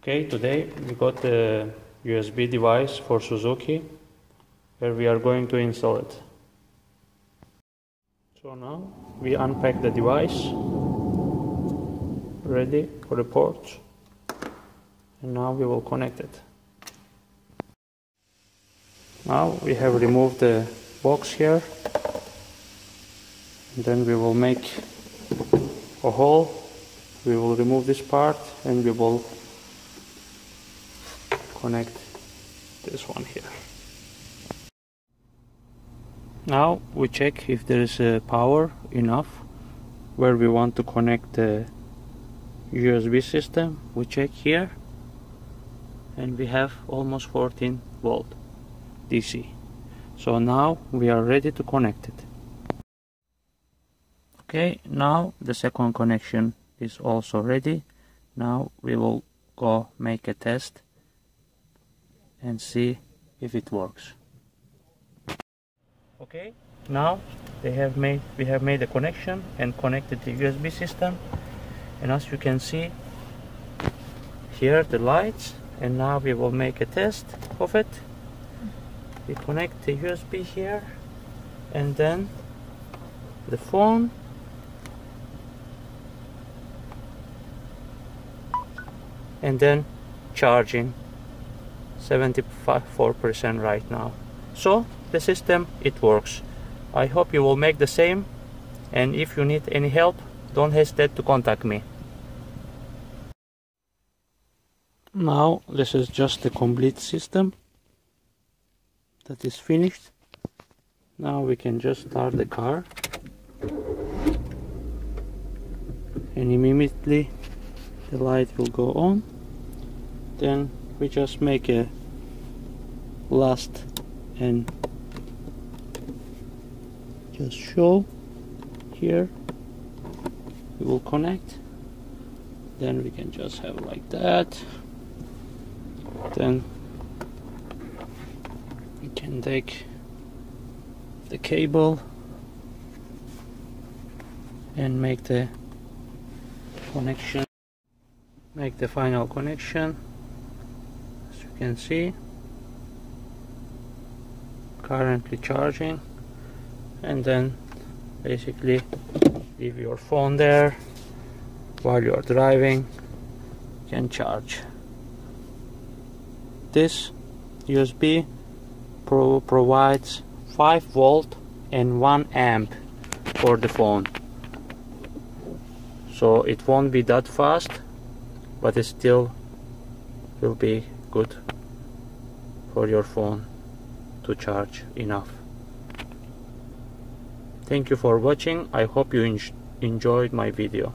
Okay, today we got the USB device for Suzuki where we are going to install it. So now we unpack the device, ready for the port, and now we will connect it. Now we have removed the box here, and then we will make a hole. We will remove this part and we will connect this one here. Now we check if there is power enough where we want to connect the USB system. We check here and we have almost 14 volt DC. So now we are ready to connect it. Okay, now the second connection is also ready. Now we will go make a test and see if it works. Okay, now we have made a connection and connected the USB system, and as you can see here the lights, and now we will make a test of it. We connect the USB here and then the phone, and then charging 74% right now. So the system, it works. I hope you will make the same, and if you need any help, don't hesitate to contact me. Now this is just the complete system that is finished. Now we can just start the car and immediately the light will go on. Then we just make a last and just show here. We will connect, then we can just have like that. Then we can take the cable and make the connection, make the final connection. As you can see, currently charging, and then basically leave your phone there while you're driving, you can charge. This USB provides 5 volt and 1 amp for the phone, so it won't be that fast, but it still will be good for your phone to charge enough. Thank you for watching. I hope you enjoyed my video.